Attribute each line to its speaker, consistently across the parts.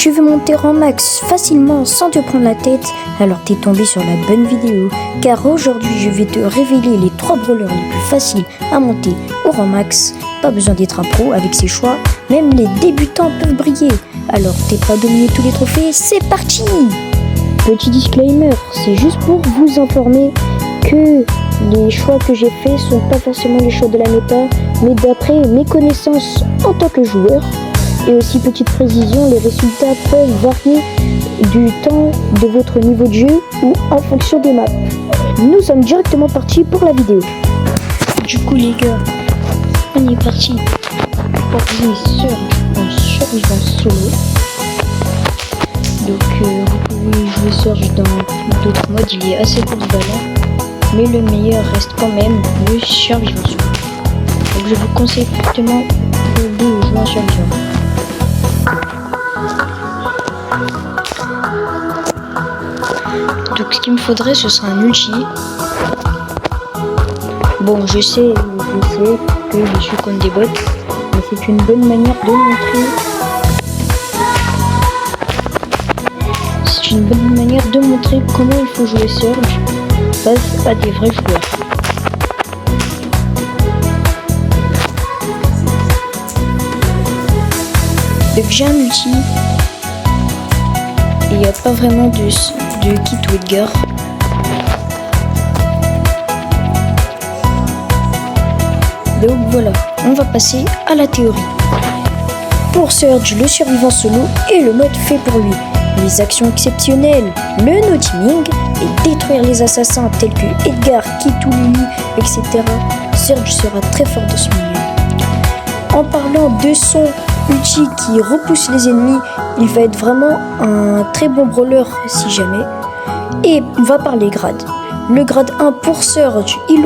Speaker 1: Tu veux monter en max facilement sans te prendre la tête? Alors t'es tombé sur la bonne vidéo, car aujourd'hui je vais te révéler les 3 brawlers les plus faciles à monter au rang max. Pas besoin d'être un pro avec ces choix, même les débutants peuvent briller. Alors t'es pas dominé tous les trophées, c'est parti! Petit disclaimer, c'est juste pour vous informer que les choix que j'ai faits sont pas forcément les choix de la méta, mais d'après mes connaissances en tant que joueur. Et aussi, petite précision, les résultats peuvent varier du temps de votre niveau de jeu ou en fonction des maps. Nous sommes directement partis pour la vidéo. Du coup les gars, on est parti pour jouer sur un survivant solo. Donc vous pouvez jouer Surge dans d'autres modes, il est assez polyvalent, mais le meilleur reste quand même le survivant solo. Donc je vous conseille fortement de jouer en survivant. Donc ce qu'il me faudrait, ce sera un ulti. Bon, je sais que je suis contre des bots, mais c'est une bonne manière de montrer. C'est une bonne manière de montrer comment il faut jouer Surge face à des vrais joueurs. Donc j'ai un ulti et il n'y a pas vraiment de kit ou Edgar. Donc voilà, on va passer à la théorie. Pour Surge, le survivant solo est le mode fait pour lui. Les actions exceptionnelles, le no-teaming et détruire les assassins tels que Edgar, Kitu, Lily, etc. Surge sera très fort dans ce milieu. En parlant de son ulti qui repousse les ennemis, il va être vraiment un très bon brawler si jamais. Et on va parler grade. Le grade 1 pour Surge, il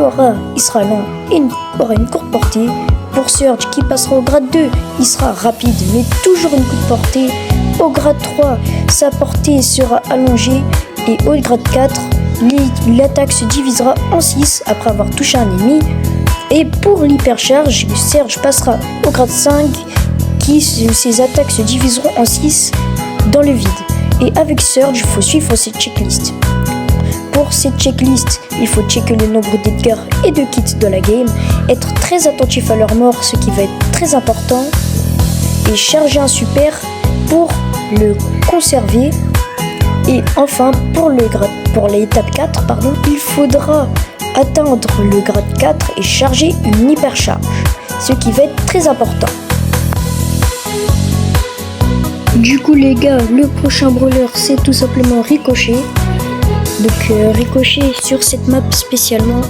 Speaker 1: sera lent et aura une courte portée. Pour Surge qui passera au grade 2, il sera rapide mais toujours une courte portée. Au grade 3, sa portée sera allongée et au grade 4, l'attaque se divisera en 6 après avoir touché un ennemi. Et pour l'hypercharge, Surge passera au grade 5, ses attaques se diviseront en 6 dans le vide. Et avec Surge, il faut suivre cette checklist. Pour cette checklist, il faut checker le nombre d'Edgar et de kits de la game, être très attentif à leur mort, ce qui va être très important, et charger un super pour le conserver. Et enfin, pour l'étape 4, il faudra atteindre le grade 4 et charger une hypercharge, ce qui va être très important. Du coup les gars, le prochain brawler c'est tout simplement Ricochet. Donc Ricochet sur cette map spécialement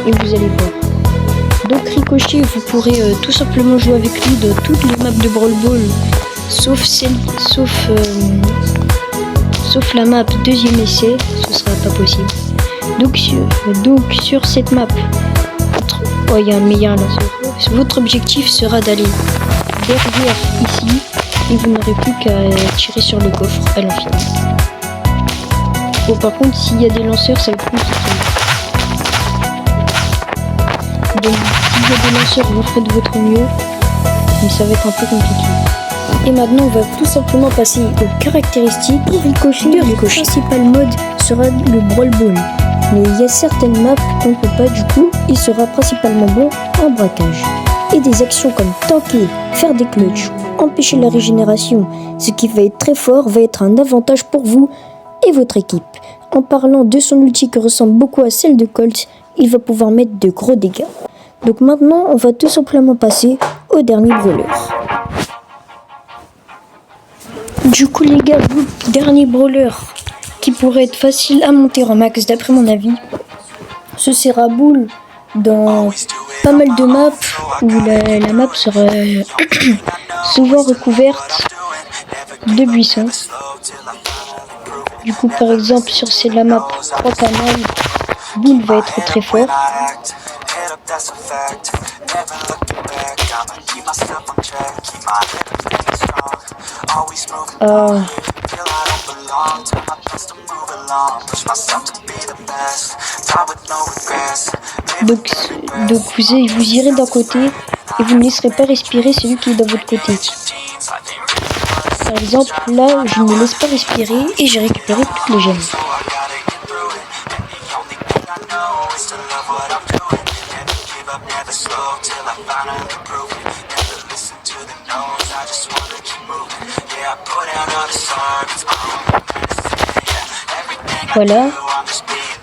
Speaker 1: et vous allez voir. Donc Ricochet, vous pourrez tout simplement jouer avec lui dans toutes les maps de Brawl Ball sauf la map deuxième essai, ce sera pas possible. Donc sur cette map, il y a un meilleur lanceur. Votre objectif sera d'aller derrière ici et vous n'aurez plus qu'à tirer sur le coffre à l'infini. Bon, par contre, s'il y a des lanceurs, ça va être plus difficile. Donc, s'il y a des lanceurs, vous ferez de votre mieux, mais ça va être un peu compliqué. Et maintenant, on va tout simplement passer aux caractéristiques de Ricochet. Le principal mode sera le Brawl Ball, mais il y a certaines maps qu'on ne peut pas, du coup, il sera principalement bon en braquage. Et des actions comme tanker, faire des clutches, empêcher la régénération, ce qui va être très fort, va être un avantage pour vous et votre équipe. En parlant de son ulti qui ressemble beaucoup à celle de Colt, il va pouvoir mettre de gros dégâts. Donc maintenant, on va tout simplement passer au dernier brawler. Du coup les gars, le dernier brawler qui pourrait être facile à monter en max d'après mon avis, ce sera Bull dans pas mal de maps où la map sera souvent recouverte de buissons. Du coup par exemple sur la map 3 canals, Bull va être très fort. Donc vous irez d'un côté et vous ne laisserez pas respirer celui qui est dans votre côté. Par exemple, là, je ne me laisse pas respirer et j'ai récupéré toutes les gemmes. Voilà,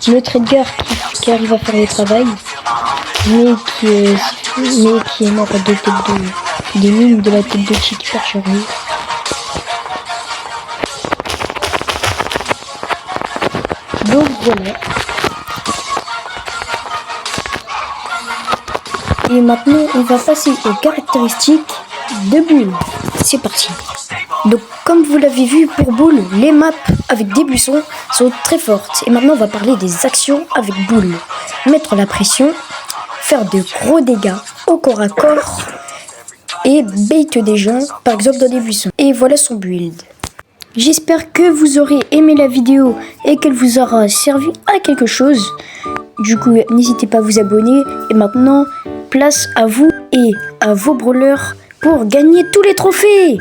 Speaker 1: notre Edgar qui arrive à faire le travail, mais qui est mort de tête de mine de la tête de Chicky Percherie. Donc voilà. Et maintenant, on va passer aux caractéristiques de Bull. C'est parti. Donc, comme vous l'avez vu pour Bull, les maps avec des buissons sont très fortes. Et maintenant, on va parler des actions avec Bull. Mettre la pression, faire de gros dégâts au corps à corps et bait des gens, par exemple dans des buissons. Et voilà son build. J'espère que vous aurez aimé la vidéo et qu'elle vous aura servi à quelque chose. Du coup, n'hésitez pas à vous abonner. Et maintenant, place à vous et à vos brawlers pour gagner tous les trophées.